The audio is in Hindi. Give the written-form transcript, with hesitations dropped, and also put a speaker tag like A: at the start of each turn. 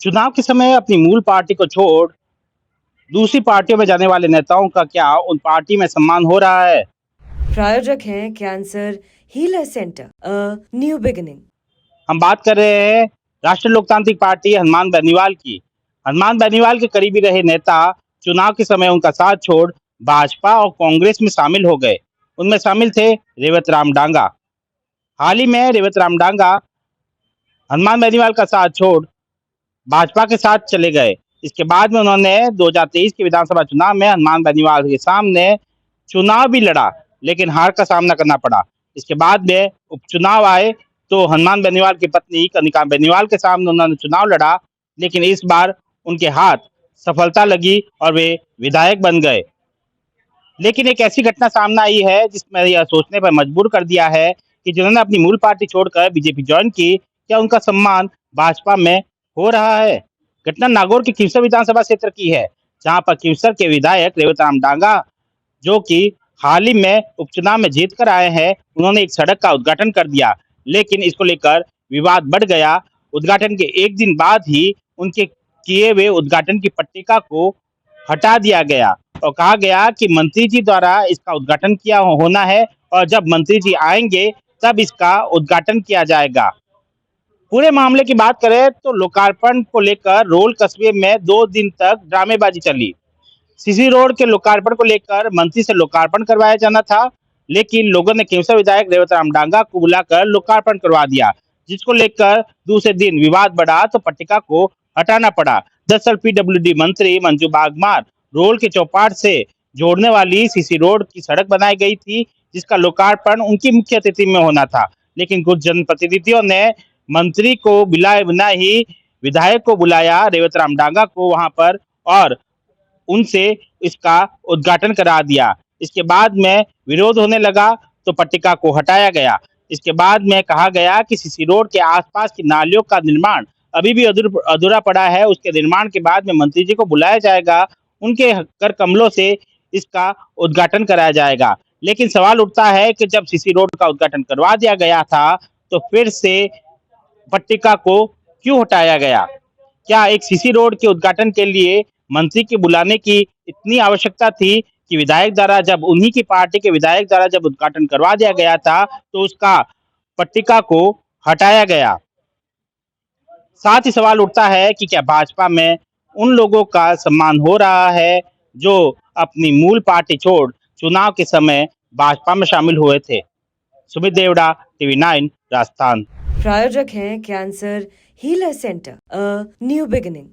A: चुनाव के समय अपनी मूल पार्टी को छोड़ दूसरी पार्टियों में जाने वाले नेताओं का क्या उन पार्टी में सम्मान हो रहा है?
B: प्रायोजक हैं cancer healer centre a new beginning.
A: हम बात कर रहे हैं राष्ट्रीय लोकतांत्रिक पार्टी हनुमान बेनीवाल की। हनुमान बेनीवाल के करीबी रहे नेता चुनाव के समय उनका साथ छोड़ भाजपा और कांग्रेस में शामिल हो गए। उनमें शामिल थे रेवत राम डांगा। हाल ही में रेवत राम डांगा हनुमान बेनीवाल का साथ छोड़ भाजपा के साथ चले गए। इसके बाद में उन्होंने 2023 के विधानसभा चुनाव में हनुमान बेनीवाल के सामने चुनाव भी लड़ा, लेकिन हार का सामना करना पड़ा। इसके बाद में उपचुनाव आए तो हनुमान बेनीवाल की पत्नी कनिका बेनीवाल के सामने उन्होंने चुनाव लड़ा, लेकिन इस बार उनके हाथ सफलता लगी और वे विधायक बन गए। लेकिन एक ऐसी घटना सामने आई है जिसमें यह सोचने पर मजबूर कर दिया है कि जिन्होंने अपनी मूल पार्टी छोड़कर बीजेपी ज्वाइन की, क्या उनका सम्मान भाजपा में हो रहा है? घटना नागौर के खींवसर विधानसभा क्षेत्र की है, जहां पर खींवसर के विधायक रेवतराम डांगा, जो कि हाल ही में उपचुनाव में जीत कर आए हैं, उन्होंने एक सड़क का उद्घाटन कर दिया, लेकिन इसको लेकर विवाद बढ़ गया। उद्घाटन के एक दिन बाद ही उनके किए हुए उद्घाटन की पट्टिका को हटा दिया गया और कहा गया कि मंत्री जी द्वारा इसका उद्घाटन किया होना है और जब मंत्री जी आएंगे तब इसका उद्घाटन किया जाएगा। पूरे मामले की बात करें तो लोकार्पण को लेकर रोल कस्बे में 2 दिन तक ड्रामेबाजी चली। सीसी रोड के लोकार्पण को लेकर मंत्री से लोकार्पण करवाया जाना था, लेकिन लोगों ने खींवसर विधायक रेवतराम डांगा को बुलाकर लोकार्पण करवा दिया, जिसको लेकर दूसरे दिन विवाद बढ़ा तो पट्टिका को हटाना पड़ा। दरअसल पीडब्ल्यूडी मंत्री मंजू बागमार रोड के चौपाट से जोड़ने वाली सीसी रोड की सड़क बनाई गई थी, जिसका लोकार्पण उनकी मुख्य अतिथि में होना था, लेकिन कुछ जनप्रतिनिधियों ने मंत्री को बुलाए बिना ही विधायक को बुलाया, रेवतराम डांगा को वहां पर, और उनसे इसका उद्घाटन करा दिया। इसके बाद में विरोध होने लगा तो पट्टिका को हटाया गया। इसके बाद में कहा गया कि सीसी रोड के आसपास की नालियों का निर्माण अभी भी अधूरा पड़ा है, उसके निर्माण के बाद में मंत्री जी को बुलाया जाएगा, उनके कर कमलों से इसका उद्घाटन कराया जाएगा। लेकिन सवाल उठता है कि जब सीसी रोड का उद्घाटन करवा दिया गया था तो फिर से पट्टिका को क्यों हटाया गया? क्या एक सीसी रोड के उद्घाटन के लिए मंत्री के बुलाने की इतनी आवश्यकता थी कि विधायक द्वारा, जब उन्हीं की पार्टी के विधायक द्वारा जब उद्घाटन करवा दिया गया था तो उसका पट्टिका को हटाया गया? साथ ही सवाल उठता है कि क्या भाजपा में उन लोगों का सम्मान हो रहा है जो अपनी मूल पार्टी छोड़ चुनाव के समय भाजपा में शामिल हुए थे? सुमित देवड़ा, टीवी9 राजस्थान।
B: प्रायोजक हैं cancer healer centre a new beginning.